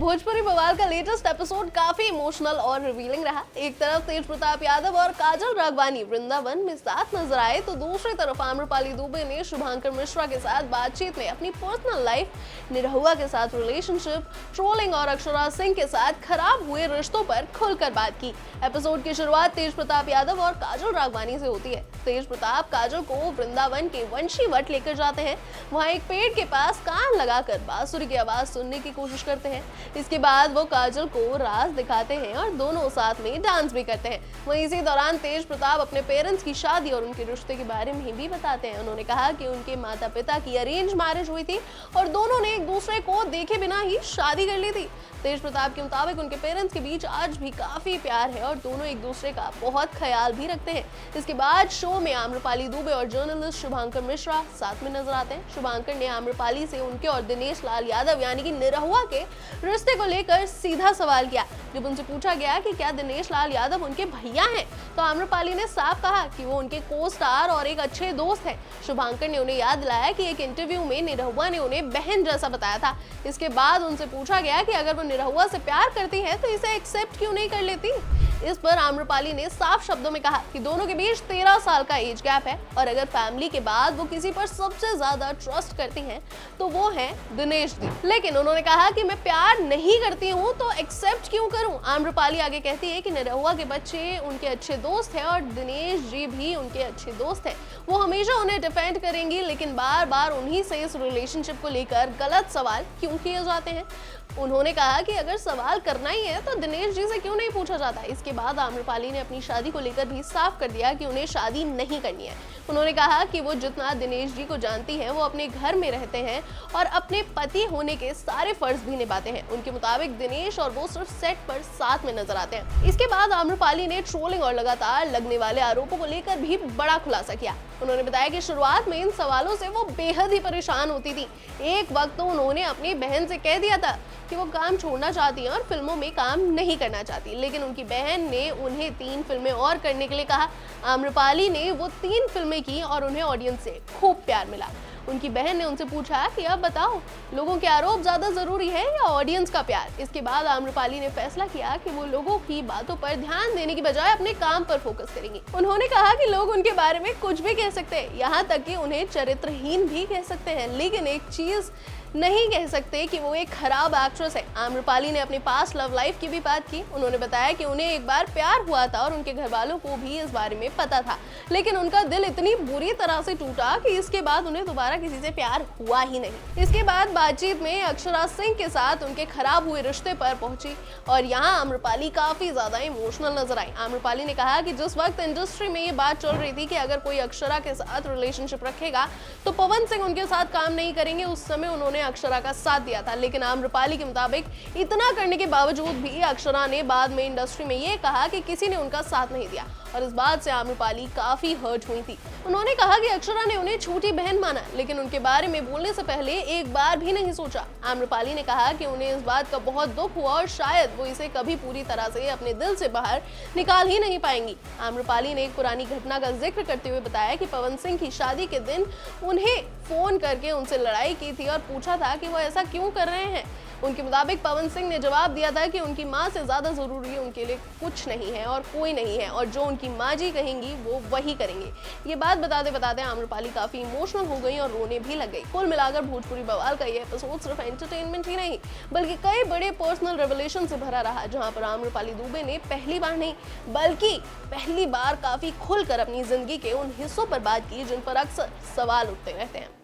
भोजपुरी बवाल का latest episode काफी इमोशनल और रिवीलिंग रहा। एक तरफ तेज प्रताप यादव और काजल राघवानी वृंदावन में साथ नजर आए, तो दूसरी तरफ आम्रपाली दुबे ने शुभांकर मिश्रा के साथ बातचीत में अपनी पर्सनल लाइफ, निरहुआ के साथ रिलेशनशिप, ट्रोलिंग और अक्षरा सिंह के साथ खराब हुए रिश्तों पर खुलकर बात की। एपिसोड की शुरुआत तेज प्रताप यादव और काजल राघवानी से होती है। तेज प्रताप काजल को वृंदावन के वंशी वट लेकर जाते हैं। वहाँ एक पेड़ के पास कान लगाकर बांसुरी की आवाज सुनने की कोशिश करते हैं। इसके बाद वो काजल को राज दिखाते हैं और दोनों साथ में डांस भी करते हैं। वहीं इसी दौरान तेज प्रताप अपने पेरेंट्स की शादी और उनके रिश्ते के बारे में भी बताते हैं। उन्होंने कहा कि उनके माता पिता की अरेंज मैरिज हुई थी और दोनों ने एक दूसरे को देखे बिना ही शादी कर ली थी। तेज प्रताप के मुताबिक उनके पेरेंट्स के बीच आज भी काफी प्यार है और दोनों एक दूसरे का बहुत ख्याल भी रखते हैं। इसके बाद शो में आम्रपाली दुबे और जर्नलिस्ट शुभांकर मिश्रा साथ में नजर आते हैं। शुभांकर ने आम्रपाली से उनके और दिनेश लाल यादव यानी कि निरहुआ के रिश्ते को लेकर सीधा सवाल किया। जब उनसे पूछा गया कि क्या दिनेश लाल यादव उनके भैया हैं, तो आम्रपाली ने साफ कहा कि वो उनके को स्टार और एक अच्छे दोस्त हैं। शुभांकर ने उन्हें याद दिलाया कि एक इंटरव्यू में निरहुआ ने उन्हें बहन जैसा बताया था। इसके बाद उनसे पूछा गया कि अगर वो निरहुआ से प्यार करती है तो इसे एक्सेप्ट क्यों नहीं कर लेती। इस पर आम्रपाली ने साफ शब्दों में कहा कि दोनों के बीच 13 साल का एज गैप है और अगर फैमिली के बाद वो किसी पर सबसे ज्यादा ट्रस्ट करती हैं तो वो है दिनेश जी। लेकिन उन्होंने कहा कि मैं प्यार नहीं करती हूँ तो एक्सेप्ट क्यों करूँ। आम्रपाली आगे कहती है कि निरहुआ के बच्चे उनके अच्छे दोस्त हैं और दिनेश जी भी उनके अच्छे दोस्त हैं। वो हमेशा उन्हें डिफेंड करेंगी, लेकिन बार बार उन्हीं से इस रिलेशनशिप को लेकर गलत सवाल क्यों किए जाते हैं। उन्होंने कहा कि अगर सवाल करना ही है तो दिनेश जी से क्यों नहीं पूछा जाता। इसके बाद आम्रपाली ने अपनी शादी को लेकर भी साफ कर दिया कि उन्हें शादी नहीं करनी है। उन्होंने कहा कि वो जितना दिनेश जी को जानती हैं वो अपने घर में रहते हैं और अपने पति होने के सारे फर्ज भी निभाते हैं। उनके मुताबिक दिनेश और वो सिर्फ सेट पर साथ में नजर आते हैं। इसके बाद आम्रपाली ने ट्रोलिंग और लगातार लगने वाले आरोपों को लेकर भी बड़ा खुलासा किया। उन्होंने बताया कि शुरुआत में इन सवालों से वो बेहद ही परेशान होती थी। एक वक्त तो उन्होंने अपनी बहन से कह दिया था कि वो काम छोड़ना चाहती हैं और फिल्मों में काम नहीं करना चाहती, लेकिन उनकी बहन ने उन्हें 3 फिल्में और करने के लिए कहा। आम्रपाली ने वो 3 फिल्में की और उन्हें ऑडियंस से खूब प्यार मिला। उनकी बहन ने उनसे पूछा कि अब बताओ, लोगों के आरोप ज्यादा जरूरी है या ऑडियंस का प्यार। इसके बाद आम्रपाली ने फैसला किया कि वो लोगों की बातों पर ध्यान देने की बजाय अपने काम पर फोकस करेंगी। उन्होंने कहा कि लोग उनके बारे में कुछ भी कह सकते हैं, यहाँ तक कि उन्हें चरित्रहीन भी कह सकते हैं, लेकिन एक चीज नहीं कह सकते कि वो एक खराब एक्ट्रेस है। आम्रपाली ने अपनी पास्ट लव लाइफ की भी बात की। उन्होंने बताया कि उन्हें एक बार प्यार हुआ था और उनके घर वालों को भी इस बारे में पता था, लेकिन उनका दिल इतनी बुरी तरह से टूटा कि इसके बाद उन्हें दोबारा किसी से प्यार हुआ ही नहीं। इसके बाद बातचीत में अक्षरा सिंह के साथ उनके खराब हुए रिश्ते पर पहुंची और यहाँ आम्रपाली काफी ज्यादा इमोशनल नजर आई। आम्रपाली ने कहा कि जिस वक्त इंडस्ट्री में ये बात चल रही थी कि अगर कोई अक्षरा के साथ रिलेशनशिप रखेगा तो पवन सिंह उनके साथ काम नहीं करेंगे, उस समय उन्होंने अक्षरा का साथ दिया था। लेकिन आम्रपाली के मुताबिक इतना करने के बावजूद भी अक्षरा ने बाद में इंडस्ट्री में ये कहा कि किसी ने उनका साथ नहीं दिया और इस बात से आम्रपाली काफी हर्ट हुई थी। उन्होंने कहा कि अक्षरा ने उन्हें छोटी बहन माना, लेकिन उनके बारे में बोलने से पहले एक बार भी नहीं सोचा। आम्रपाली ने कहा कि उन्हें इस बात का बहुत दुख हुआ और शायद वो इसे कभी पूरी तरह से अपने दिल से बाहर निकाल ही नहीं पाएंगी। आम्रपाली ने एक पुरानी घटना का जिक्र करते हुए बताया कि पवन सिंह की शादी के दिन उन्हें फोन करके उनसे लड़ाई की थी और पूछा था कि वो ऐसा क्यों कर रहे हैं। उनके मुताबिक पवन सिंह ने जवाब दिया था कि उनकी माँ से ज्यादा जरूरी उनके लिए कुछ नहीं है और कोई नहीं है और जो उनकी माँ जी कहेंगी वो वही करेंगे। ये बात बताते बताते आम्रपाली काफी इमोशनल हो गई और रोने भी लग गई। कुल मिलाकर भोजपुरी बवाल का ये एपिसोड सिर्फ एंटरटेनमेंट ही नहीं बल्कि कई बड़े पर्सनल रेवलेशन से भरा रहा, जहाँ पर आम्रपाली दुबे ने पहली बार नहीं बल्कि पहली बार काफी खुलकर अपनी जिंदगी के उन हिस्सों पर बात की जिन पर अक्सर सवाल उठते रहते हैं।